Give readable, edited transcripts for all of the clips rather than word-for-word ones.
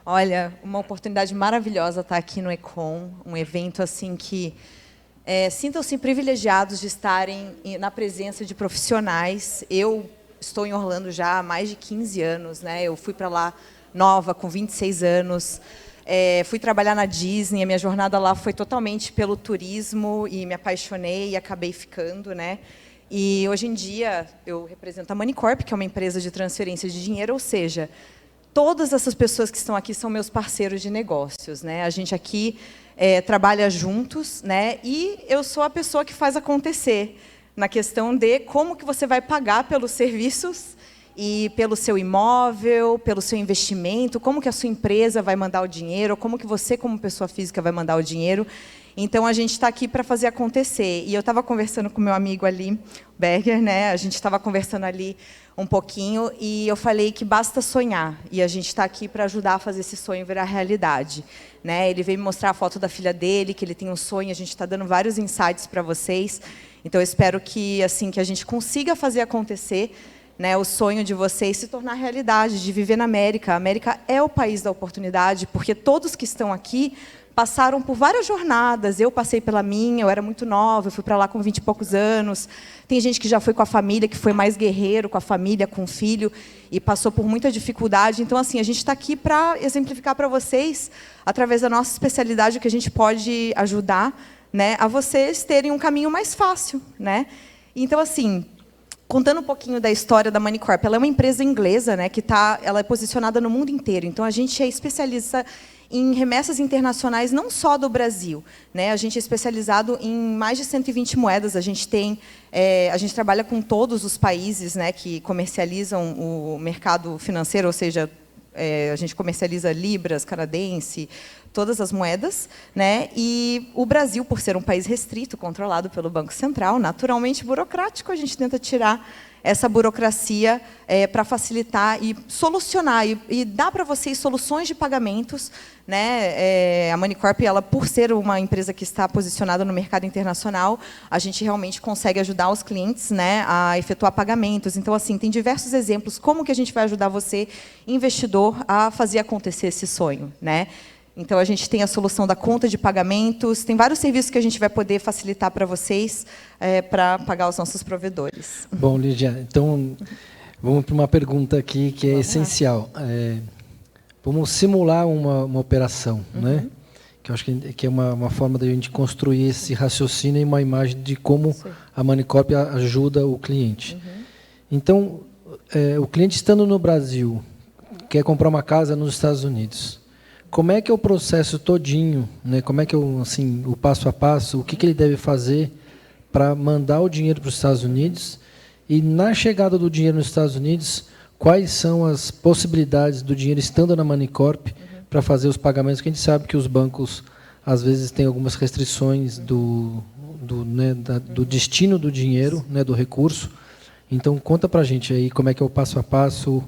Olha, uma oportunidade maravilhosa estar aqui no Econ, um evento assim que sintam-se privilegiados de estarem na presença de profissionais. Eu estou em Orlando já há mais de 15 anos, né? Eu fui para lá nova, com 26 anos. Fui trabalhar na Disney, a minha jornada lá foi totalmente pelo turismo e me apaixonei e acabei ficando, né? E hoje em dia eu represento a Moneycorp, que é uma empresa de transferência de dinheiro, ou seja, todas essas pessoas que estão aqui são meus parceiros de negócios, né? A gente aqui trabalha juntos, né? E eu sou a pessoa que faz acontecer na questão de como que você vai pagar pelos serviços e pelo seu imóvel, pelo seu investimento, como que a sua empresa vai mandar o dinheiro, como que você, como pessoa física, vai mandar o dinheiro. Então, a gente está aqui para fazer acontecer. E eu estava conversando com meu amigo ali, Berger, né? A gente estava conversando ali um pouquinho, e eu falei que basta sonhar, e a gente está aqui para ajudar a fazer esse sonho virar realidade, né? Ele veio me mostrar a foto da filha dele, que ele tem um sonho, a gente está dando vários insights para vocês. Então, eu espero que, assim, que a gente consiga fazer acontecer, né, o sonho de vocês se tornar realidade, de viver na América. A América é o país da oportunidade, porque todos que estão aqui passaram por várias jornadas. Eu passei pela minha, eu era muito nova, eu fui para lá com 20 e poucos anos. Tem gente que já foi com a família, que foi mais guerreiro, com a família, com o filho, e passou por muita dificuldade. Então, assim, a gente está aqui para exemplificar para vocês, através da nossa especialidade, o que a gente pode ajudar, né, a vocês terem um caminho mais fácil, né? Então, assim, contando um pouquinho da história da Moneycorp, ela é uma empresa inglesa, né, ela é posicionada no mundo inteiro. Então, a gente é especialista em remessas internacionais, não só do Brasil, né? A gente é especializado em mais de 120 moedas. A gente trabalha com todos os países, né, que comercializam o mercado financeiro, ou seja, a gente comercializa libras, canadense, todas as moedas, né? E o Brasil, por ser um país restrito, controlado pelo Banco Central, naturalmente burocrático, a gente tenta tirar essa burocracia para facilitar e solucionar e dar para vocês soluções de pagamentos, né? A Moneycorp, ela, por ser uma empresa que está posicionada no mercado internacional, a gente realmente consegue ajudar os clientes, né, a efetuar pagamentos. Então, assim, tem diversos exemplos como que a gente vai ajudar você, investidor, a fazer acontecer esse sonho, né? Então, a gente tem a solução da conta de pagamentos, tem vários serviços que a gente vai poder facilitar para vocês, para pagar os nossos provedores. Bom, Lídia, então, vamos para uma pergunta aqui que é essencial. Vamos simular uma operação, né? Que eu acho que é uma forma da gente construir esse raciocínio e uma imagem de como a Moneycorp ajuda o cliente. Então, o cliente estando no Brasil, quer comprar uma casa nos Estados Unidos, como é que é o processo todinho, né? Como é que assim, o passo a passo, o que ele deve fazer para mandar o dinheiro para os Estados Unidos? E na chegada do dinheiro nos Estados Unidos, quais são as possibilidades do dinheiro estando na Moneycorp para fazer os pagamentos? Que a gente sabe que os bancos, às vezes, têm algumas restrições do destino do dinheiro, né, do recurso. Então, conta para a gente aí como é que é o passo a passo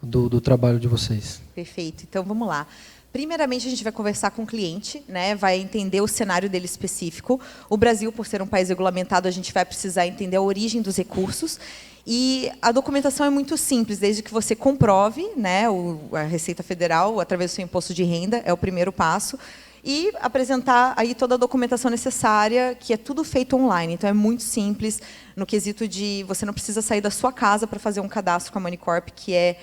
do trabalho de vocês. Perfeito. Então, vamos lá. Primeiramente, a gente vai conversar com o cliente, né? Vai entender o cenário dele específico. O Brasil, por ser um país regulamentado, a gente vai precisar entender a origem dos recursos. E a documentação é muito simples, desde que você comprove, né, a Receita Federal, através do seu imposto de renda, é o primeiro passo, e apresentar aí toda a documentação necessária, que é tudo feito online. Então, é muito simples, no quesito de você não precisa sair da sua casa para fazer um cadastro com a Moneycorp, que é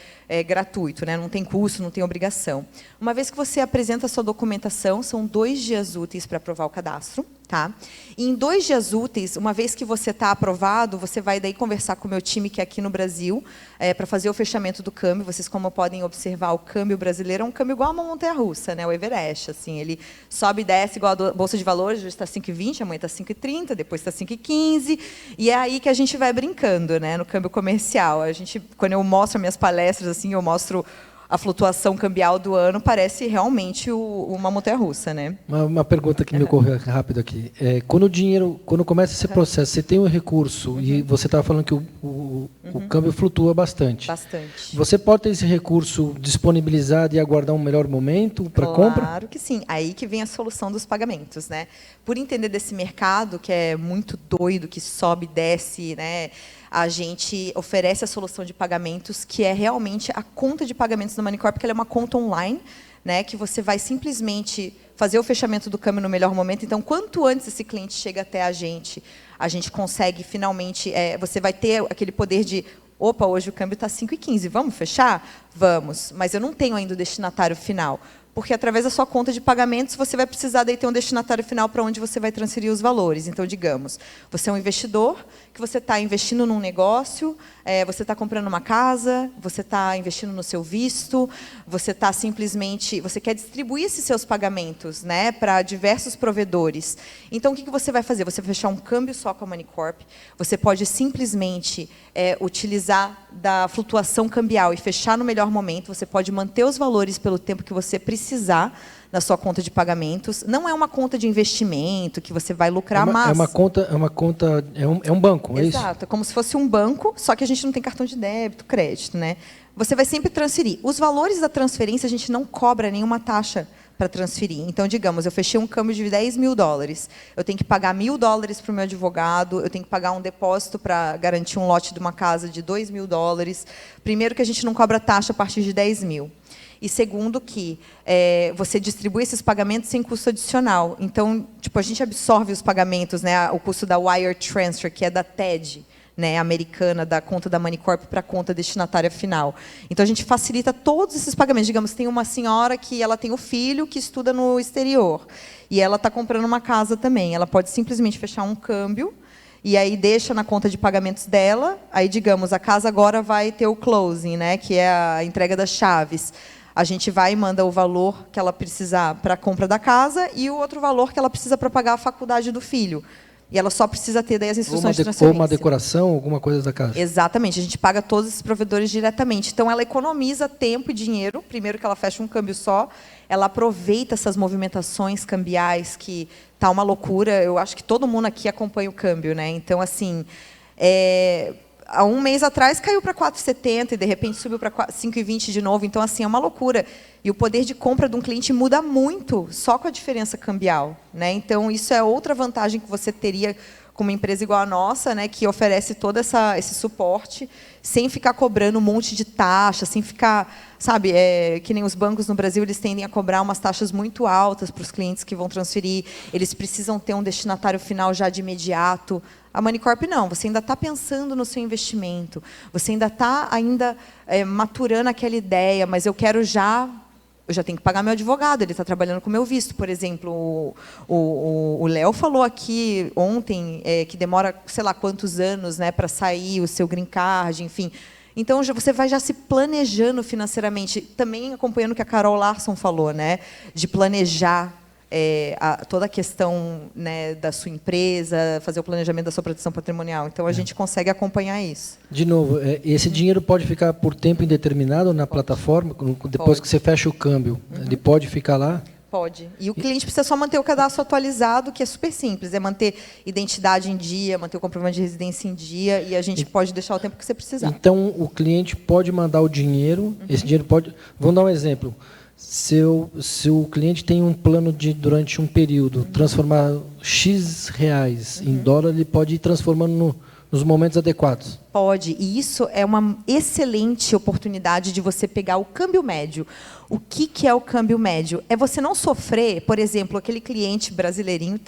gratuito, né? Não tem custo, não tem obrigação. Uma vez que você apresenta a sua documentação, são 2 dias úteis para aprovar o cadastro. Tá? E em 2 dias úteis, uma vez que você está aprovado, você vai daí conversar com o meu time, que é aqui no Brasil, para fazer o fechamento do câmbio. Vocês, como podem observar, o câmbio brasileiro é um câmbio igual a uma montanha-russa, né? O Everest. Assim, ele sobe e desce igual a Bolsa de Valores, hoje está 5,20, amanhã está 5,30, depois está 5,15. E é aí que a gente vai brincando, né, no câmbio comercial. Quando eu mostro minhas palestras, assim, eu mostro a flutuação cambial do ano, parece realmente uma montanha-russa, né? Uma pergunta que me ocorreu rápido aqui. Quando começa esse processo, você tem um recurso e você estava falando que o câmbio flutua bastante. Bastante. Você pode ter esse recurso disponibilizado e aguardar um melhor momento para compra? Claro que sim. Aí que vem a solução dos pagamentos, né? Por entender desse mercado que é muito doido, que sobe e desce, né? a gente oferece a solução de pagamentos, que é realmente a conta de pagamentos da Moneycorp, porque ela é uma conta online, né, que você vai simplesmente fazer o fechamento do câmbio no melhor momento. Então, quanto antes esse cliente chega até a gente consegue finalmente, você vai ter aquele poder de, opa, hoje o câmbio está 5,15, vamos fechar? Vamos, mas eu não tenho ainda o destinatário final. Porque, através da sua conta de pagamentos, você vai precisar daí ter um destinatário final para onde você vai transferir os valores. Então, digamos, você é um investidor, que você está investindo num negócio, você está comprando uma casa, você está investindo no seu visto, você está simplesmente, você quer distribuir esses seus pagamentos, né, para diversos provedores. Então, o que você vai fazer? Você vai fechar um câmbio só com a Moneycorp, você pode simplesmente utilizar da flutuação cambial e fechar no melhor momento, você pode manter os valores pelo tempo que você precisar na sua conta de pagamentos. Não é uma conta de investimento que você vai lucrar mais. É um banco, é isso? Exato, é como se fosse um banco, só que a gente não tem cartão de débito, crédito, né? Você vai sempre transferir. Os valores da transferência, a gente não cobra nenhuma taxa para transferir. Então, digamos, eu fechei um câmbio de $10 mil. Eu tenho que pagar $1.000 para o meu advogado, eu tenho que pagar um depósito para garantir um lote de uma casa de $2 mil. Primeiro, que a gente não cobra taxa a partir de 10 mil. E segundo, que você distribui esses pagamentos sem custo adicional. Então, tipo, a gente absorve os pagamentos, né, o custo da wire transfer, que é da TED, né, americana, da conta da Moneycorp para a conta destinatária final. Então, a gente facilita todos esses pagamentos. Digamos, tem uma senhora que ela tem um filho que estuda no exterior, e ela está comprando uma casa também. Ela pode simplesmente fechar um câmbio, e aí deixa na conta de pagamentos dela. Aí, digamos, a casa agora vai ter o closing, né, que é a entrega das chaves. A gente vai e manda o valor que ela precisar para a compra da casa e o outro valor que ela precisa para pagar a faculdade do filho. E ela só precisa ter daí as instruções de transferência. Ou uma decoração, alguma coisa da casa. Exatamente. A gente paga todos esses provedores diretamente. Então, ela economiza tempo e dinheiro. Primeiro que ela fecha um câmbio só. Ela aproveita essas movimentações cambiais, que está uma loucura. Eu acho que todo mundo aqui acompanha o câmbio, né? Então, assim, há um mês atrás caiu para 4,70 e, de repente, subiu para 5,20 de novo. Então, assim, é uma loucura. E o poder de compra de um cliente muda muito só com a diferença cambial, né? Então, isso é outra vantagem que você teria com uma empresa igual a nossa, né, que oferece todo esse suporte, sem ficar cobrando um monte de taxa, sem ficar, sabe, que nem os bancos no Brasil, eles tendem a cobrar umas taxas muito altas para os clientes que vão transferir, eles precisam ter um destinatário final já de imediato. A Moneycorp não, você ainda está pensando no seu investimento, você ainda está maturando aquela ideia, mas eu já tenho que pagar meu advogado, ele está trabalhando com o meu visto. Por exemplo, o Léo falou aqui ontem que demora, sei lá, quantos anos, né, para sair o seu green card, enfim. Então, você vai já se planejando financeiramente, também acompanhando o que a Carol Larson falou, né, de planejar toda a questão, né, da sua empresa, fazer o planejamento da sua proteção patrimonial. Então, a gente consegue acompanhar isso. De novo, esse dinheiro pode ficar por tempo indeterminado na plataforma? Depois que você fecha o câmbio, ele pode ficar lá? Pode. E o cliente precisa só manter o cadastro atualizado, que é super simples. É manter identidade em dia, manter o comprovante de residência em dia, e a gente pode deixar o tempo que você precisar. Então, o cliente pode mandar o dinheiro, esse dinheiro pode... Vamos dar um exemplo. Se o cliente tem um plano de, durante um período, transformar X reais em dólar, ele pode ir transformando nos momentos adequados. Pode. E isso é uma excelente oportunidade de você pegar o câmbio médio. O que é o câmbio médio? É você não sofrer, por exemplo, aquele cliente brasileirinho,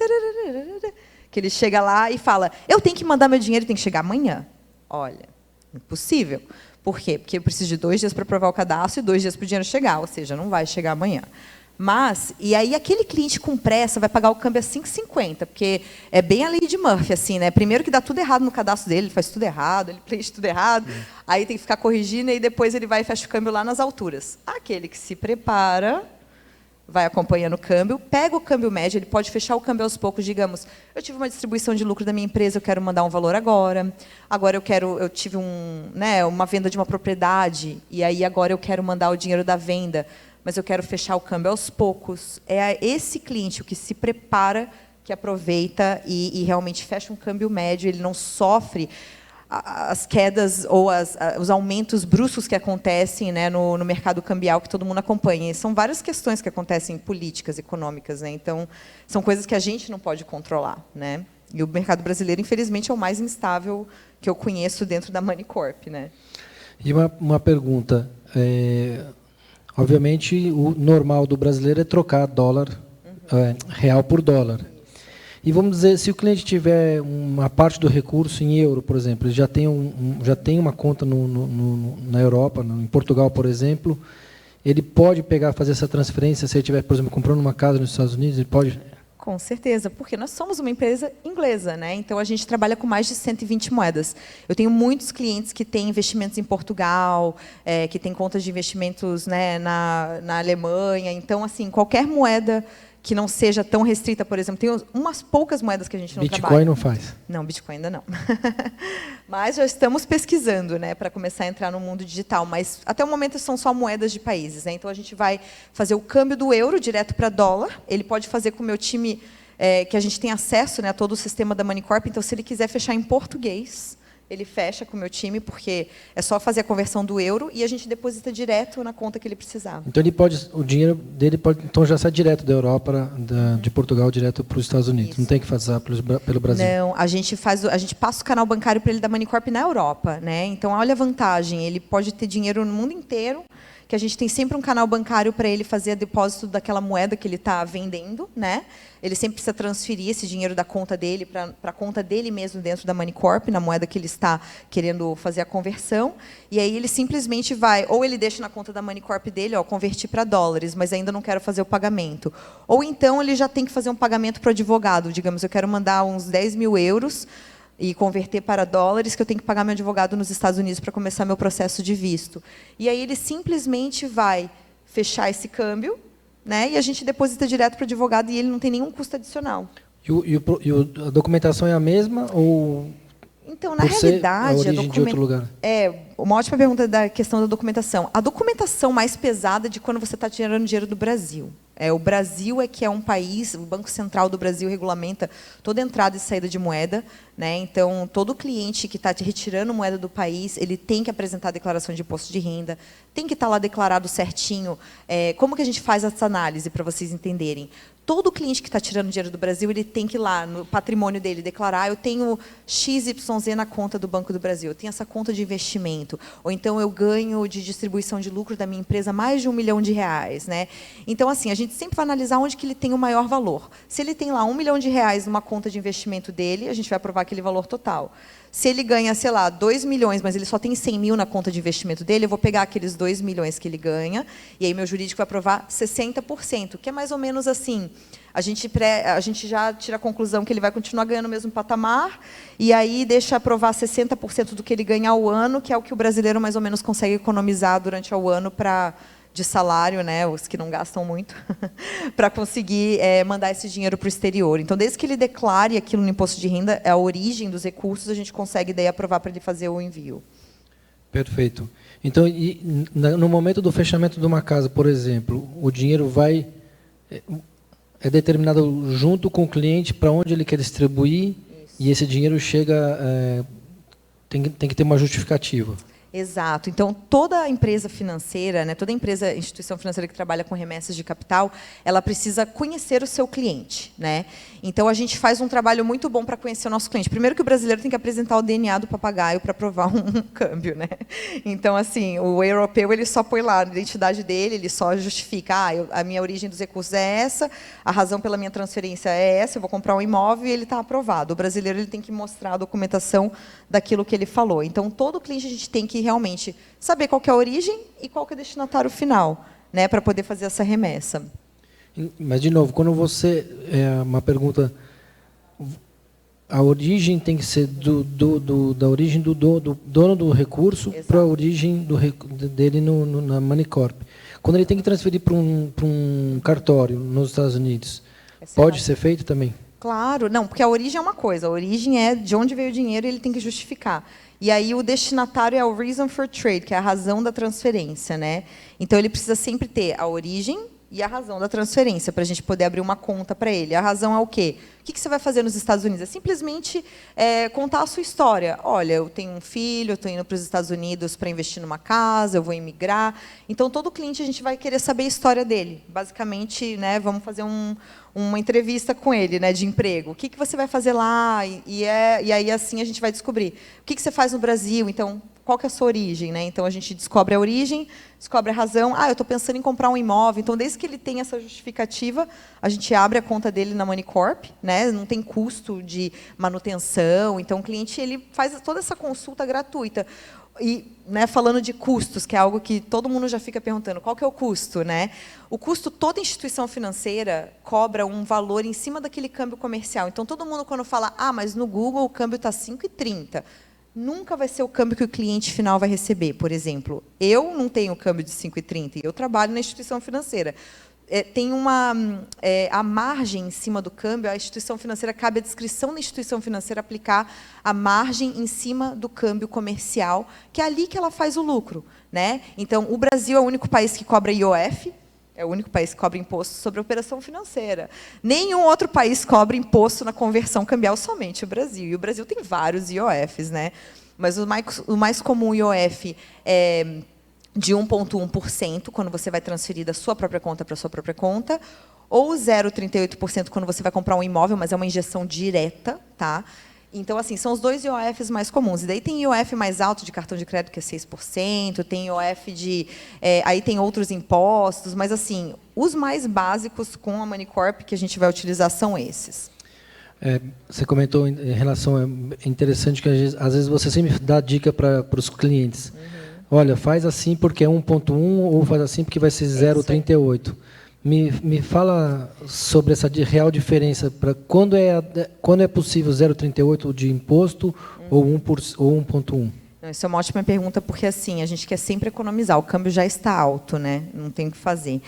que ele chega lá e fala, eu tenho que mandar meu dinheiro, tem que chegar amanhã. Olha, impossível. Por quê? Porque eu preciso de 2 dias para provar o cadastro e 2 dias para o dinheiro chegar, ou seja, não vai chegar amanhã. Mas, e aí aquele cliente com pressa vai pagar o câmbio a 5,50, porque é bem a lei de Murphy, assim, né? Primeiro que dá tudo errado no cadastro dele, ele faz tudo errado, ele preenche tudo errado, aí tem que ficar corrigindo, e depois ele vai e fecha o câmbio lá nas alturas. Aquele que se prepara, vai acompanhando o câmbio, pega o câmbio médio, ele pode fechar o câmbio aos poucos, digamos, eu tive uma distribuição de lucro da minha empresa, eu quero mandar um valor agora eu tive uma venda de uma propriedade, e aí agora eu quero mandar o dinheiro da venda, mas eu quero fechar o câmbio aos poucos. É esse cliente o que se prepara, que aproveita e realmente fecha um câmbio médio, ele não sofre as quedas ou os aumentos bruscos que acontecem, né, no mercado cambial, que todo mundo acompanha. E são várias questões que acontecem políticas, econômicas, né? Então, são coisas que a gente não pode controlar, né? E o mercado brasileiro, infelizmente, é o mais instável que eu conheço dentro da Moneycorp, né? E uma pergunta. Obviamente, o normal do brasileiro é trocar real por dólar. E vamos dizer, se o cliente tiver uma parte do recurso em euro, por exemplo, ele já tem uma conta na Europa, em Portugal, por exemplo, ele pode fazer essa transferência, se ele estiver, por exemplo, comprando uma casa nos Estados Unidos, ele pode... Com certeza, porque nós somos uma empresa inglesa, né? Então a gente trabalha com mais de 120 moedas. Eu tenho muitos clientes que têm investimentos em Portugal, que têm contas de investimentos, né, na Alemanha. Então, assim, qualquer moeda que não seja tão restrita, por exemplo, tem umas poucas moedas que a gente não Bitcoin trabalha. Bitcoin não faz? Não, Bitcoin ainda não. Mas já estamos pesquisando, né, para começar a entrar no mundo digital. Mas até o momento são só moedas de países, né? Então a gente vai fazer o câmbio do euro direto para dólar. Ele pode fazer com o meu time, que a gente tem acesso, né, a todo o sistema da Moneycorp. Então, se ele quiser fechar em português, ele fecha com o meu time, porque é só fazer a conversão do euro e a gente deposita direto na conta que ele precisava. Então, o dinheiro dele então já sai direto da Europa, de Portugal, direto para os Estados Unidos. Isso. Não tem que fazer pelo Brasil. Não, a gente passa o canal bancário para ele da Moneycorp na Europa, né? Então, olha a vantagem, ele pode ter dinheiro no mundo inteiro, que a gente tem sempre um canal bancário para ele fazer depósito daquela moeda que ele está vendendo, né? Ele sempre precisa transferir esse dinheiro da conta dele para a conta dele mesmo dentro da Moneycorp, na moeda que ele está querendo fazer a conversão. E aí ele simplesmente vai, ou ele deixa na conta da Moneycorp dele, convertir para dólares, mas ainda não quero fazer o pagamento. Ou então ele já tem que fazer um pagamento para o advogado. Digamos, eu quero mandar uns 10 mil euros e converter para dólares, que eu tenho que pagar meu advogado nos Estados Unidos para começar meu processo de visto. E aí ele simplesmente vai fechar esse câmbio, né, e a gente deposita direto para o advogado e ele não tem nenhum custo adicional. A documentação é a mesma ou... Então, na realidade, de outro lugar? Uma ótima pergunta da questão da documentação. A documentação mais pesada é de quando você está tirando dinheiro do Brasil. O Brasil que é um país, o Banco Central do Brasil regulamenta toda entrada e saída de moeda, né? Então, todo cliente que está retirando moeda do país, ele tem que apresentar a declaração de imposto de renda, tem que estar lá declarado certinho. Como que a gente faz essa análise, para vocês entenderem? Todo cliente que está tirando dinheiro do Brasil, ele tem que ir lá no patrimônio dele declarar: eu tenho XYZ na conta do Banco do Brasil, eu tenho essa conta de investimento, ou então eu ganho de distribuição de lucro da minha empresa mais de R$1 milhão, né? Então, assim, a gente sempre vai analisar onde que ele tem o maior valor. Se ele tem lá R$1 milhão numa conta de investimento dele, a gente vai aprovar aquele valor total. Se ele ganha, sei lá, 2 milhões, mas ele só tem 100 mil na conta de investimento dele, eu vou pegar aqueles 2 milhões que ele ganha, e aí meu jurídico vai aprovar 60%, que é mais ou menos assim. A gente já tira a conclusão que ele vai continuar ganhando o mesmo patamar, e aí deixa aprovar 60% do que ele ganha ao ano, que é o que o brasileiro mais ou menos consegue economizar durante o ano de salário, né, os que não gastam muito, para conseguir mandar esse dinheiro para o exterior. Então, desde que ele declare aquilo no imposto de renda, a origem dos recursos, a gente consegue daí aprovar para ele fazer o envio. Perfeito. Então, no momento do fechamento de uma casa, por exemplo, o dinheiro é determinado junto com o cliente para onde ele quer distribuir. Isso. E esse dinheiro chega, tem que ter uma justificativa. Exato. Então, toda empresa financeira, né, toda instituição financeira que trabalha com remessas de capital, ela precisa conhecer o seu cliente, né? Então, a gente faz um trabalho muito bom para conhecer o nosso cliente. Primeiro que o brasileiro tem que apresentar o DNA do papagaio para provar um câmbio, né? Então, assim, o europeu ele só põe lá a identidade dele, ele só justifica: a minha origem dos recursos é essa, a razão pela minha transferência é essa, eu vou comprar um imóvel e ele está aprovado. O brasileiro ele tem que mostrar a documentação daquilo que ele falou. Então, todo cliente a gente tem que realmente saber qual que é a origem e qual que é o destinatário final, né, para poder fazer essa remessa. Mas, de novo, quando você... uma pergunta... A origem tem que ser da origem do dono do recurso para a origem dele na Moneycorp. Quando ele tem que transferir para um cartório nos Estados Unidos, pode ser feito também? Claro, não, porque a origem é uma coisa, a origem é de onde veio o dinheiro e ele tem que justificar. E aí o destinatário é o reason for trade, que é a razão da transferência, né? Então ele precisa sempre ter a origem, e a razão da transferência, para a gente poder abrir uma conta para ele. A razão é o quê? O que você vai fazer nos Estados Unidos? É simplesmente contar a sua história. Olha, eu tenho um filho, eu estou indo para os Estados Unidos para investir numa casa, eu vou emigrar. Então, todo cliente, a gente vai querer saber a história dele. Basicamente, né, vamos fazer uma entrevista com ele, né, de emprego. O que você vai fazer lá? E aí, assim, a gente vai descobrir. O que você faz no Brasil? Então, qual que é a sua origem, né? Então, a gente descobre a origem, descobre a razão. Eu estou pensando em comprar um imóvel. Então, desde que ele tem essa justificativa, a gente abre a conta dele na Moneycorp, né? Não tem custo de manutenção. Então, o cliente ele faz toda essa consulta gratuita. E, né, falando de custos, que é algo que todo mundo já fica perguntando, qual que é o custo, né? O custo, toda instituição financeira cobra um valor em cima daquele câmbio comercial. Então, todo mundo, quando fala, mas no Google o câmbio está 5,30, nunca vai ser o câmbio que o cliente final vai receber. Por exemplo, eu não tenho câmbio de 5,30, eu trabalho na instituição financeira. Tem a margem em cima do câmbio, a instituição financeira, cabe à descrição da instituição financeira aplicar a margem em cima do câmbio comercial, que é ali que ela faz o lucro, né? Então, o Brasil é o único país que cobra IOF, é o único país que cobra imposto sobre a operação financeira. Nenhum outro país cobra imposto na conversão cambial, somente o Brasil. E o Brasil tem vários IOFs, né? Mas o mais comum IOF é de 1,1% quando você vai transferir da sua própria conta para a sua própria conta, ou 0,38% quando você vai comprar um imóvel, mas é uma injeção direta, tá? Então, assim, são os dois IOFs mais comuns. E daí tem IOF mais alto de cartão de crédito, que é 6%, tem IOF de... aí tem outros impostos, mas, assim, os mais básicos com a Moneycorp que a gente vai utilizar são esses. Você comentou em relação... É interessante que, às vezes, você sempre dá dica para os clientes. Olha, faz assim porque é 1,1 ou faz assim porque vai ser 0,38. Me fala sobre essa real diferença para quando é possível 0,38 de imposto ou 1,1. Isso é uma ótima pergunta, porque assim, a gente quer sempre economizar. O câmbio já está alto, né? Não tem o que fazer.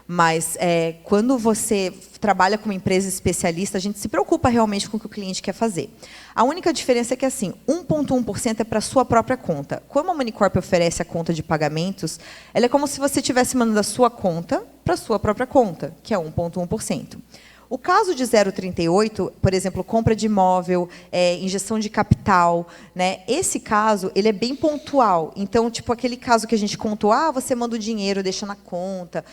Mas quando você trabalha com uma empresa especialista, a gente se preocupa realmente com o que o cliente quer fazer. A única diferença é que, assim, 1,1% é para a sua própria conta. Como a Moneycorp oferece a conta de pagamentos, ela é como se você estivesse mandando a sua conta para a sua própria conta, que é 1,1%. O caso de 0,38, por exemplo, compra de imóvel, injeção de capital, né? Esse caso ele é bem pontual. Então, tipo aquele caso que a gente contou, você manda o dinheiro, deixa na conta,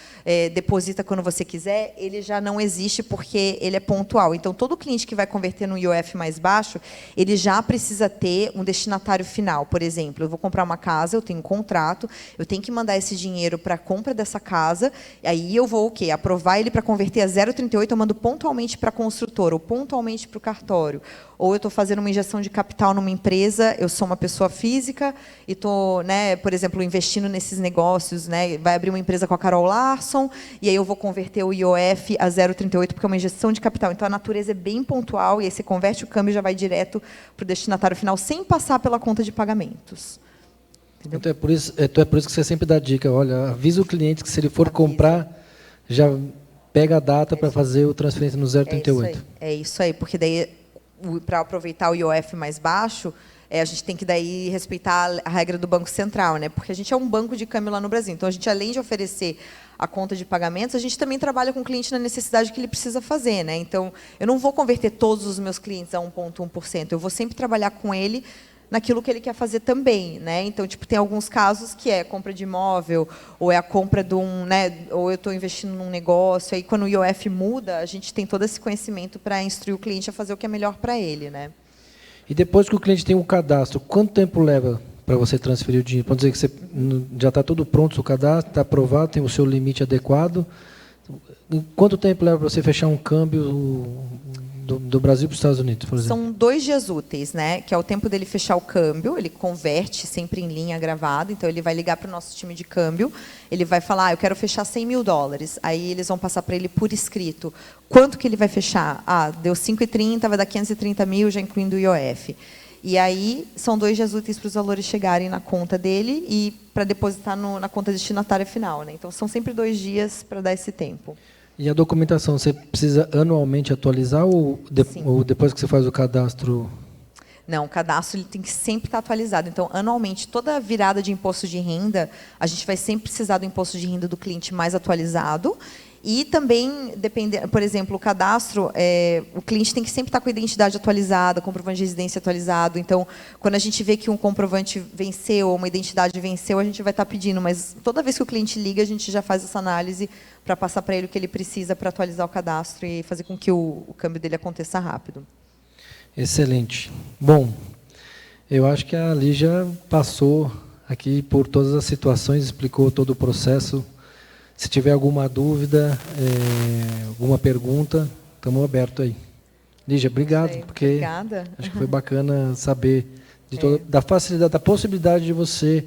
deposita quando você quiser, ele já não existe porque ele é pontual. Então, todo cliente que vai converter no IOF mais baixo, ele já precisa ter um destinatário final. Por exemplo, eu vou comprar uma casa, eu tenho um contrato, eu tenho que mandar esse dinheiro para a compra dessa casa, e aí eu vou aprovar ele para converter a 0,38, eu mando pontualmente para a construtora, ou pontualmente para o cartório, ou eu estou fazendo uma injeção de capital numa empresa, eu sou uma pessoa física e estou, né, por exemplo, investindo nesses negócios, né, vai abrir uma empresa com a Carol Larson, e aí eu vou converter o IOF a 0,38, porque é uma injeção de capital. Então, a natureza é bem pontual, e aí você converte o câmbio e já vai direto para o destinatário final, sem passar pela conta de pagamentos. Entendeu? Então, é por isso que você sempre dá dica, olha, avisa o cliente que se ele for comprar, já... pega a data para fazer a transferência no 0,38. É isso aí, porque daí, para aproveitar o IOF mais baixo, a gente tem que daí respeitar a regra do Banco Central, né? Porque a gente é um banco de câmbio lá no Brasil. Então, a gente, além de oferecer a conta de pagamentos, a gente também trabalha com o cliente na necessidade que ele precisa fazer, né? Então, eu não vou converter todos os meus clientes a 1,1%. Eu vou sempre trabalhar com ele naquilo que ele quer fazer também, né? Então, tipo, tem alguns casos que é compra de imóvel, ou é a compra de né, ou eu estou investindo num negócio, aí quando o IOF muda, a gente tem todo esse conhecimento para instruir o cliente a fazer o que é melhor para ele, né? E depois que o cliente tem um cadastro, quanto tempo leva para você transferir o dinheiro? Pode dizer que você já está tudo pronto, o seu cadastro está aprovado, tem o seu limite adequado. Quanto tempo leva para você fechar um câmbio do Brasil para os Estados Unidos, por exemplo? São 2 dias úteis, né? Que é o tempo dele fechar o câmbio, ele converte sempre em linha gravada, então ele vai ligar para o nosso time de câmbio, ele vai falar, eu quero fechar $100 mil. Aí eles vão passar para ele por escrito quanto que ele vai fechar. Deu 5,30, vai dar 530 mil, já incluindo o IOF. E aí são 2 dias úteis para os valores chegarem na conta dele e para depositar na conta destinatária final, né? Então são sempre 2 dias para dar esse tempo. E a documentação, você precisa anualmente atualizar ou depois que você faz o cadastro? Não, o cadastro ele tem que sempre estar atualizado. Então, anualmente, toda virada de imposto de renda, a gente vai sempre precisar do imposto de renda do cliente mais atualizado. E também, por exemplo, o cadastro, o cliente tem que sempre estar com a identidade atualizada, comprovante de residência atualizado. Então, quando a gente vê que um comprovante venceu ou uma identidade venceu, a gente vai estar pedindo. Mas toda vez que o cliente liga, a gente já faz essa análise para passar para ele o que ele precisa para atualizar o cadastro e fazer com que o câmbio dele aconteça rápido. Excelente. Bom, eu acho que a Lígia passou aqui por todas as situações, explicou todo o processo. Se tiver alguma dúvida, alguma pergunta, estamos abertos aí. Lígia, obrigado, porque obrigada. Acho que foi bacana saber da facilidade, da possibilidade de você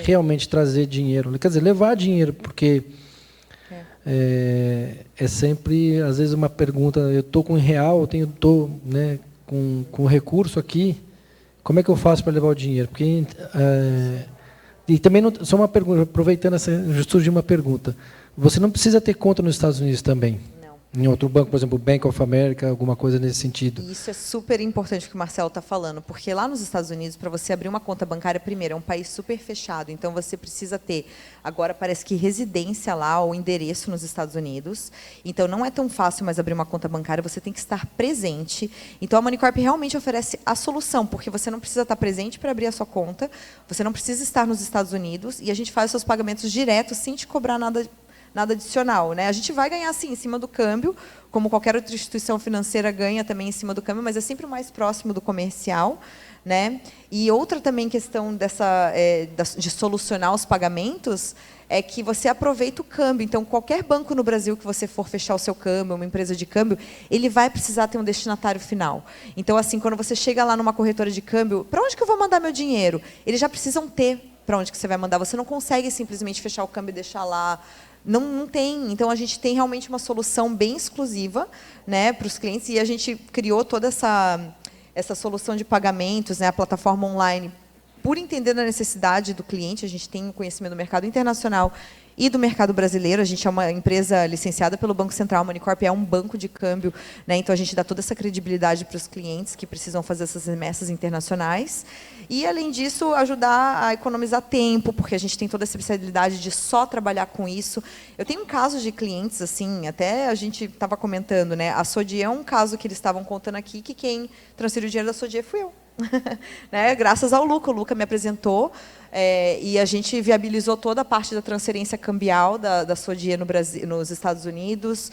realmente trazer dinheiro. Quer dizer, levar dinheiro, porque é sempre, às vezes, uma pergunta, eu estou com real, estou com recurso aqui, como é que eu faço para levar o dinheiro? Porque... E também, só uma pergunta, aproveitando surgiu uma pergunta. Você não precisa ter conta nos Estados Unidos também? Não. Em outro banco, por exemplo, Bank of America, alguma coisa nesse sentido? Isso é super importante o que o Marcelo está falando, porque lá nos Estados Unidos, para você abrir uma conta bancária, primeiro, é um país super fechado, então você precisa ter, agora parece que residência lá, ou endereço nos Estados Unidos, então não é tão fácil mais abrir uma conta bancária, você tem que estar presente. Então a Moneycorp realmente oferece a solução, porque você não precisa estar presente para abrir a sua conta, você não precisa estar nos Estados Unidos, e a gente faz os seus pagamentos diretos, sem te cobrar nada adicional, né? A gente vai ganhar, sim, em cima do câmbio, como qualquer outra instituição financeira ganha também em cima do câmbio, mas é sempre o mais próximo do comercial, né? E outra também questão de solucionar os pagamentos é que você aproveita o câmbio. Então, qualquer banco no Brasil que você for fechar o seu câmbio, uma empresa de câmbio, ele vai precisar ter um destinatário final. Então, assim, quando você chega lá numa corretora de câmbio, para onde que eu vou mandar meu dinheiro? Eles já precisam ter para onde que você vai mandar. Você não consegue simplesmente fechar o câmbio e deixar lá. Não tem. Então, a gente tem realmente uma solução bem exclusiva, né, para os clientes, e a gente criou toda essa solução de pagamentos, né, a plataforma online, por entender a necessidade do cliente. A gente tem conhecimento do mercado internacional e do mercado brasileiro. A gente é uma empresa licenciada pelo Banco Central, a Moneycorp é um banco de câmbio, né? Então a gente dá toda essa credibilidade para os clientes que precisam fazer essas remessas internacionais. E, além disso, ajudar a economizar tempo, porque a gente tem toda essa especialidade de só trabalhar com isso. Eu tenho um caso de clientes, assim, até a gente estava comentando, né? A Sodier é um caso que eles estavam contando aqui, que quem transferiu o dinheiro da Sodier fui eu. Né? Graças ao Luca. O Luca me apresentou e a gente viabilizou toda a parte da transferência cambial da Sodier no Brasil, nos Estados Unidos.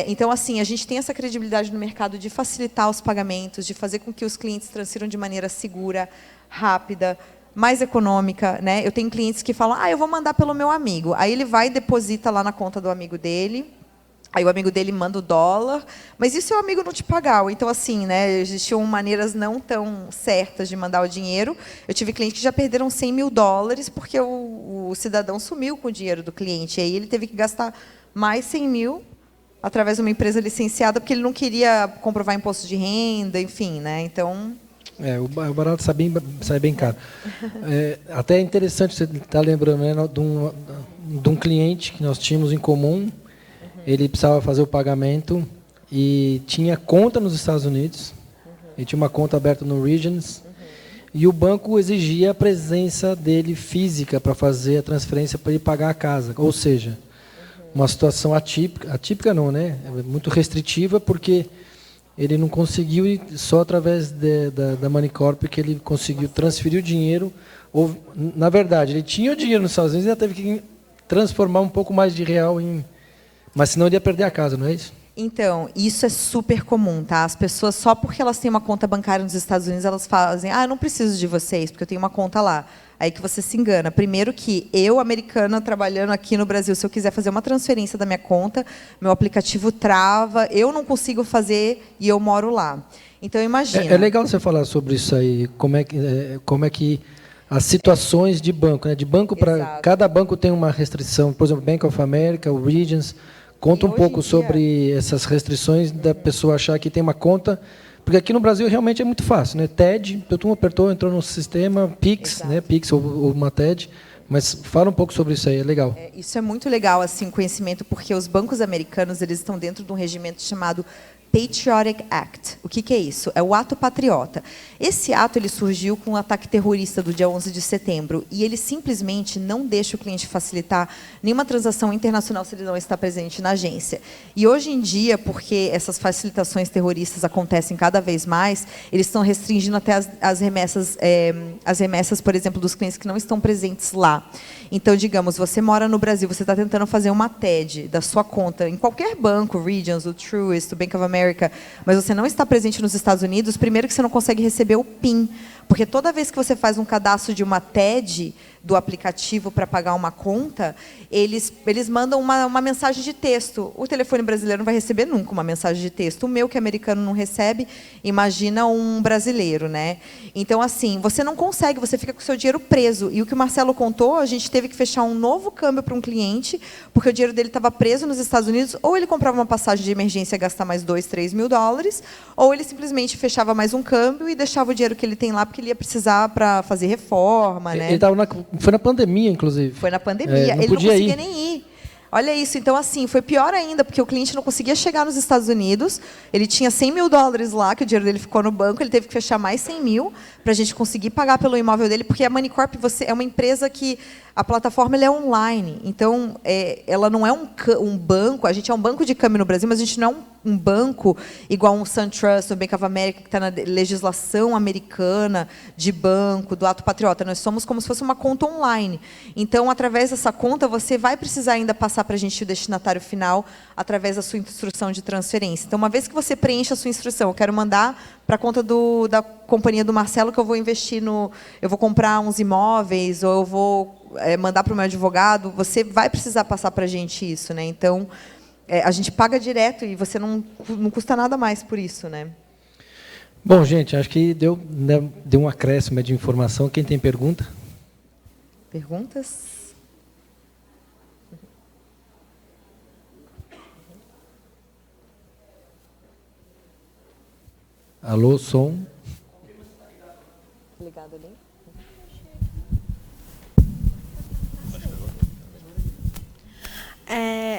Então, assim, a gente tem essa credibilidade no mercado de facilitar os pagamentos, de fazer com que os clientes transfiram de maneira segura, rápida, mais econômica, né? Eu tenho clientes que falam, eu vou mandar pelo meu amigo. Aí ele vai e deposita lá na conta do amigo dele. Aí o amigo dele manda o dólar, mas e se o amigo não te pagar? Então, assim, né, existiam maneiras não tão certas de mandar o dinheiro. Eu tive clientes que já perderam $100 mil porque o cidadão sumiu com o dinheiro do cliente. E aí ele teve que gastar mais 100 mil através de uma empresa licenciada, porque ele não queria comprovar imposto de renda, enfim, né? Então... o barato sai bem caro. Até é interessante você estar lembrando, né, de um cliente que nós tínhamos em comum. Ele precisava fazer o pagamento e tinha conta nos Estados Unidos. Ele tinha uma conta aberta no Regions. E o banco exigia a presença dele física para fazer a transferência para ele pagar a casa. Ou seja, uma situação atípica. Atípica não, né? Muito restritiva, porque ele não conseguiu, e só através da Moneycorp que ele conseguiu transferir o dinheiro. Ou, na verdade, ele tinha o dinheiro nos Estados Unidos e ainda teve que transformar um pouco mais de real em... Mas senão ele ia perder a casa, não é isso? Então, isso é super comum, tá? As pessoas, só porque elas têm uma conta bancária nos Estados Unidos, elas fazem, eu não preciso de vocês, porque eu tenho uma conta lá. Aí que você se engana. Primeiro que eu, americana, trabalhando aqui no Brasil, se eu quiser fazer uma transferência da minha conta, meu aplicativo trava, eu não consigo fazer e eu moro lá. Então, imagina. É legal você falar sobre isso aí, como é que as situações de banco, né? De banco para cada banco tem uma restrição. Por exemplo, Bank of America, o Regions. Conta um pouco sobre essas restrições da pessoa achar que tem uma conta, porque aqui no Brasil realmente é muito fácil, né? TED, tu apertou, entrou no sistema, Pix, né? Pix ou uma TED. Mas fala um pouco sobre isso aí, é legal. Isso é muito legal, assim, o conhecimento, porque os bancos americanos eles estão dentro de um regimento chamado Patriotic Act. O que é isso? É o ato patriota. Esse ato ele surgiu com o ataque terrorista do dia 11 de setembro e ele simplesmente não deixa o cliente facilitar nenhuma transação internacional se ele não está presente na agência. E hoje em dia, porque essas facilitações terroristas acontecem cada vez mais, eles estão restringindo até as remessas, por exemplo, dos clientes que não estão presentes lá. Então, digamos, você mora no Brasil, você está tentando fazer uma TED da sua conta em qualquer banco, Regions, o Truist, o Bank of America, mas você não está presente nos Estados Unidos, primeiro que você não consegue receber o PIN, porque toda vez que você faz um cadastro de uma TED do aplicativo para pagar uma conta, eles mandam uma mensagem de texto. O telefone brasileiro não vai receber nunca uma mensagem de texto. O meu, que é americano, não recebe, imagina um brasileiro, né? Então, assim, você não consegue, você fica com o seu dinheiro preso. E o que o Marcelo contou, a gente teve que fechar um novo câmbio para um cliente, porque o dinheiro dele estava preso nos Estados Unidos, ou ele comprava uma passagem de emergência e gastar mais $2, $3 mil, ou ele simplesmente fechava mais um câmbio e deixava o dinheiro que ele tem lá, porque ele ia precisar para fazer reforma, né? Ele estava foi na pandemia, inclusive. Foi na pandemia. Ele não conseguia nem ir. Olha isso. Então, assim, foi pior ainda, porque o cliente não conseguia chegar nos Estados Unidos. Ele tinha $100 mil lá, que o dinheiro dele ficou no banco. Ele teve que fechar mais 100 mil para a gente conseguir pagar pelo imóvel dele, porque a Moneycorp é uma empresa que a plataforma ela é online. Então, ela não é um banco. A gente é um banco de câmbio no Brasil, mas a gente não é um banco igual um SunTrust, o Bank of America, que está na legislação americana de banco, do ato patriota. Nós somos como se fosse uma conta online. Então, através dessa conta, você vai precisar ainda passar para a gente o destinatário final através da sua instrução de transferência. Então, uma vez que você preenche a sua instrução, eu quero mandar para a conta da companhia do Marcelo, que eu vou investir eu vou comprar uns imóveis, ou eu vou mandar para o meu advogado, você vai precisar passar para a gente isso, né? Então, a gente paga direto e você não custa nada mais por isso, né? Bom, gente, acho que deu um acréscimo de informação. Quem tem pergunta? Perguntas? Alô, som? Ligado ali?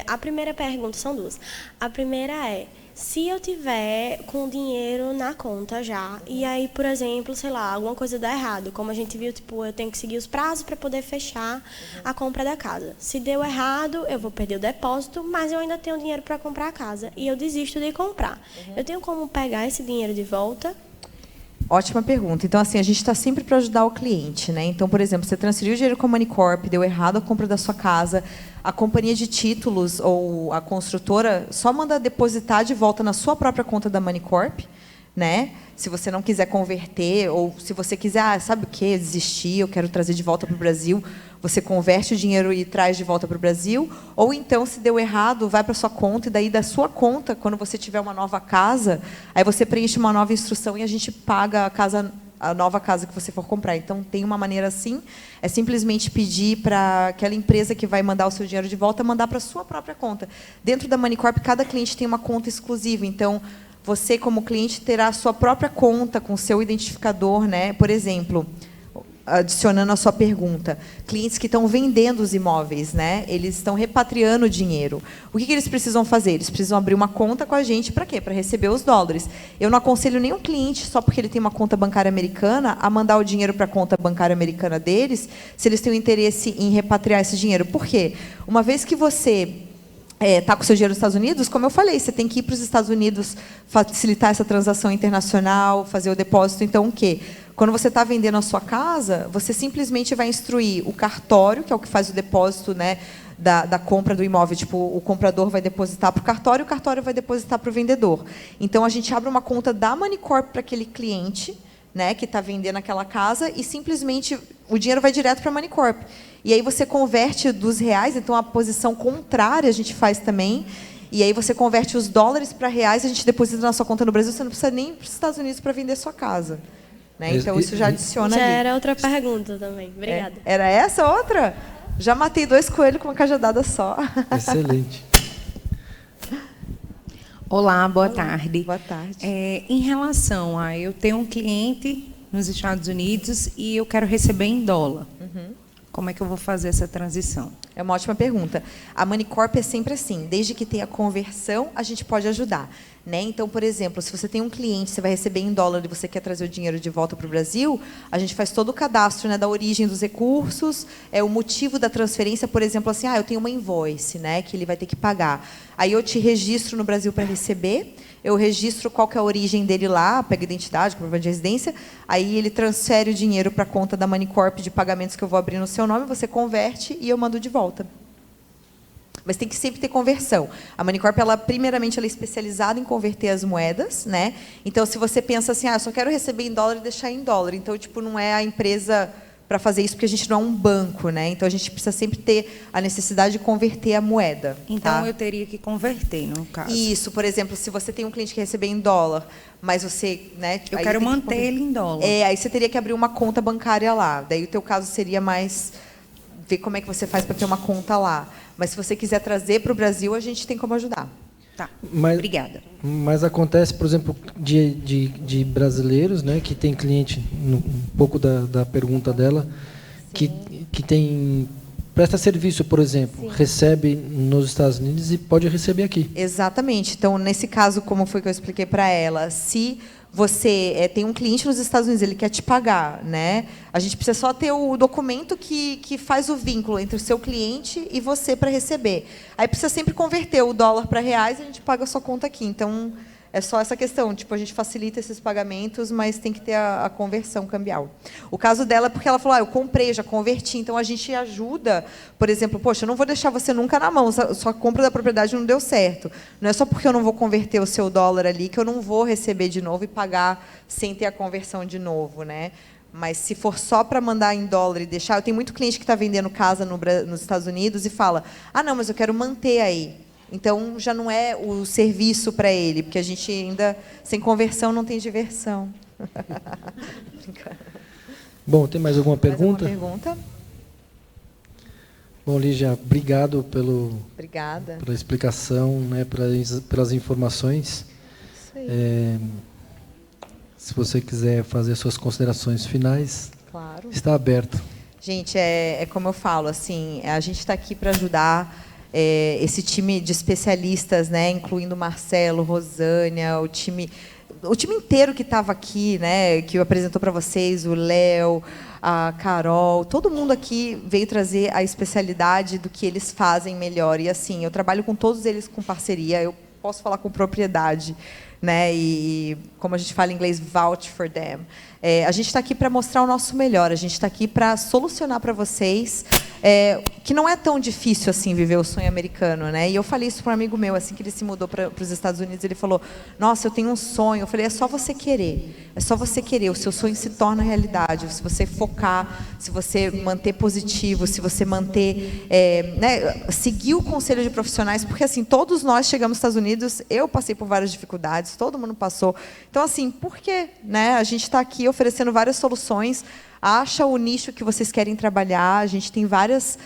A primeira pergunta, são duas. A primeira é, se eu tiver com dinheiro na conta já, e aí, por exemplo, sei lá, alguma coisa dá errado, como a gente viu, tipo, eu tenho que seguir os prazos para poder fechar a compra da casa. Se deu errado, eu vou perder o depósito, mas eu ainda tenho dinheiro para comprar a casa, e eu desisto de comprar. Eu tenho como pegar esse dinheiro de volta? Ótima pergunta. Então, assim, a gente está sempre para ajudar o cliente, né? Então, por exemplo, você transferiu o dinheiro com a Moneycorp, deu errado a compra da sua casa, a companhia de títulos ou a construtora só manda depositar de volta na sua própria conta da Moneycorp, né? Se você não quiser converter, ou se você quiser, sabe o quê? Desistir, eu quero trazer de volta para o Brasil, você converte o dinheiro e traz de volta para o Brasil, ou então, se deu errado, vai para a sua conta, e daí da sua conta, quando você tiver uma nova casa, aí você preenche uma nova instrução e a gente paga a nova casa que você for comprar. Então, tem uma maneira assim, é simplesmente pedir para aquela empresa que vai mandar o seu dinheiro de volta, mandar para a sua própria conta. Dentro da Moneycorp, cada cliente tem uma conta exclusiva, então, você, como cliente, terá a sua própria conta com o seu identificador, né? Por exemplo, adicionando a sua pergunta, clientes que estão vendendo os imóveis, né? Eles estão repatriando o dinheiro. O que eles precisam fazer? Eles precisam abrir uma conta com a gente para quê? Para receber os dólares. Eu não aconselho nenhum cliente, só porque ele tem uma conta bancária americana, a mandar o dinheiro para a conta bancária americana deles, se eles têm o interesse em repatriar esse dinheiro. Por quê? Uma vez que você está com o seu dinheiro nos Estados Unidos, como eu falei, você tem que ir para os Estados Unidos facilitar essa transação internacional, fazer o depósito. Então, o quê? Quando você está vendendo a sua casa, você simplesmente vai instruir o cartório, que é o que faz o depósito, né, da compra do imóvel. Tipo, o comprador vai depositar para o cartório vai depositar para o vendedor. Então, a gente abre uma conta da Moneycorp para aquele cliente, né, que está vendendo aquela casa, e simplesmente o dinheiro vai direto para a Moneycorp. E aí você converte dos reais, então a posição contrária a gente faz também, e aí você converte os dólares para reais, a gente deposita na sua conta no Brasil, você não precisa nem ir para os Estados Unidos para vender sua casa. Né? Então, isso já adiciona já ali. Era outra pergunta também. Obrigada. Era essa outra? Já matei 2 coelhos com uma cajadada só. Excelente. Olá, boa tarde. Boa tarde. Em relação a eu tenho um cliente nos Estados Unidos e eu quero receber em dólar. Como é que eu vou fazer essa transição? É uma ótima pergunta. A Manicorp é sempre assim, desde que tenha conversão, a gente pode ajudar. Né? Então, por exemplo, se você tem um cliente, você vai receber em dólar e você quer trazer o dinheiro de volta para o Brasil, a gente faz todo o cadastro, né, da origem dos recursos, o motivo da transferência, por exemplo, assim, eu tenho uma invoice, né, que ele vai ter que pagar. Aí eu te registro no Brasil para receber, eu registro qual que é a origem dele lá, pego a identidade, comprovante de residência, aí ele transfere o dinheiro para a conta da Manicorp de pagamentos que eu vou abrir no seu nome, você converte e eu mando de volta. Mas tem que sempre ter conversão. A Manicorp, primeiramente, ela é especializada em converter as moedas, né? Então, se você pensa assim, eu só quero receber em dólar e deixar em dólar. Então, tipo, não é a empresa para fazer isso, porque a gente não é um banco, né? Então, a gente precisa sempre ter a necessidade de converter a moeda. Então, eu teria que converter, no caso. Isso, por exemplo, se você tem um cliente que receber em dólar, mas você... Né, eu quero manter ele em dólar. Aí você teria que abrir uma conta bancária lá. Daí, o teu caso seria mais... ver como é que você faz para ter uma conta lá. Mas, se você quiser trazer para o Brasil, a gente tem como ajudar. Tá, obrigada. Mas acontece, por exemplo, de brasileiros, né, que tem cliente, um pouco da pergunta dela, que presta serviço, por exemplo, recebe nos Estados Unidos e pode receber aqui. Exatamente. Então, nesse caso, como foi que eu expliquei para ela, se você tem um cliente nos Estados Unidos, ele quer te pagar, né? A gente precisa só ter o documento que faz o vínculo entre o seu cliente e você para receber. Aí precisa sempre converter o dólar para reais e a gente paga a sua conta aqui. Então, é só essa questão. Tipo, a gente facilita esses pagamentos, mas tem que ter a conversão cambial. O caso dela é porque ela falou, eu comprei, já converti. Então, a gente ajuda, por exemplo, poxa, eu não vou deixar você nunca na mão, sua compra da propriedade não deu certo. Não é só porque eu não vou converter o seu dólar ali que eu não vou receber de novo e pagar sem ter a conversão de novo, né? Mas se for só para mandar em dólar e deixar... Eu tenho muito cliente que está vendendo casa nos Estados Unidos e fala, não, mas eu quero manter aí. Então, já não é o serviço para ele, porque a gente ainda, sem conversão, não tem diversão. Bom, tem mais alguma pergunta? Mais alguma pergunta? Bom, Lígia, obrigado Obrigada. pela explicação, né, pelas informações. Isso aí. Se você quiser fazer suas considerações finais, claro, está aberto. Gente, é como eu falo, assim, a gente está aqui para ajudar esse time de especialistas, né, incluindo o Marcelo, Rosânia, o time inteiro que estava aqui, né, que apresentou para vocês, o Léo, a Carol, todo mundo aqui veio trazer a especialidade do que eles fazem melhor. E, assim, eu trabalho com todos eles com parceria, eu posso falar com propriedade, né, e como a gente fala em inglês, vouch for them. A gente está aqui para mostrar o nosso melhor, a gente está aqui para solucionar para vocês que não é tão difícil assim viver o sonho americano, né? E eu falei isso para um amigo meu, assim que ele se mudou para os Estados Unidos, ele falou, nossa, eu tenho um sonho. Eu falei, é só você querer, é só você querer, o seu sonho se torna realidade, se você focar, se você manter positivo, se você manter, né, seguir o conselho de profissionais, porque assim, todos nós chegamos nos Estados Unidos, eu passei por várias dificuldades, todo mundo passou. Então, assim, por quê? Né? A gente está aqui oferecendo várias soluções. Acha o nicho que vocês querem trabalhar. A gente tem vários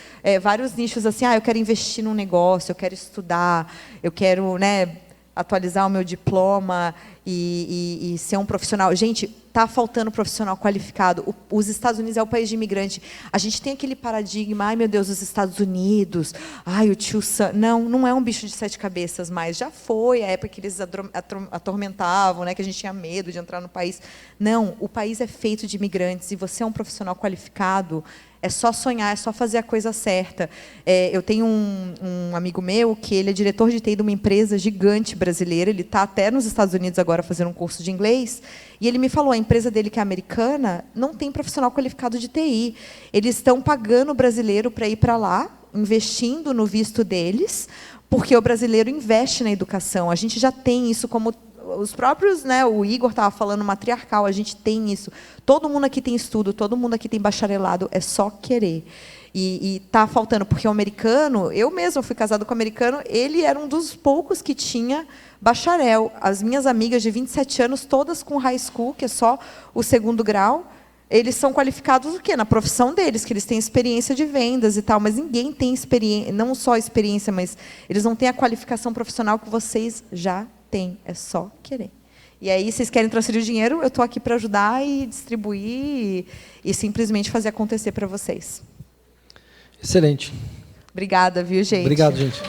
nichos assim. Eu quero investir num negócio, eu quero estudar, eu quero, né, atualizar o meu diploma e ser um profissional. Gente, está faltando profissional qualificado. Os Estados Unidos é o país de imigrante. A gente tem aquele paradigma, ai, meu Deus, os Estados Unidos, ai, o tio Sam. Não é um bicho de 7 cabeças mais. Já foi a época que eles atormentavam, né, que a gente tinha medo de entrar no país. Não, o país é feito de imigrantes e você é um profissional qualificado. É só sonhar, é só fazer a coisa certa. Eu tenho um amigo meu que ele é diretor de TI de uma empresa gigante brasileira. Ele está até nos Estados Unidos agora fazendo um curso de inglês. E ele me falou, a empresa dele, que é americana, não tem profissional qualificado de TI. Eles estão pagando o brasileiro para ir para lá, investindo no visto deles, porque o brasileiro investe na educação. A gente já tem isso como... Os próprios, né, o Igor estava falando matriarcal, a gente tem isso. Todo mundo aqui tem estudo, todo mundo aqui tem bacharelado, é só querer. E está faltando, porque o americano, eu mesma fui casada com um americano, ele era um dos poucos que tinha bacharel. As minhas amigas de 27 anos, todas com high school, que é só o 2º grau, eles são qualificados o quê? Na profissão deles, que eles têm experiência de vendas e tal, mas ninguém tem experiência, não só experiência, mas eles não têm a qualificação profissional que vocês já têm, é só querer. E aí, vocês querem transferir o dinheiro, eu estou aqui para ajudar e distribuir e simplesmente fazer acontecer para vocês. Excelente. Obrigada, viu, gente? Obrigado, gente.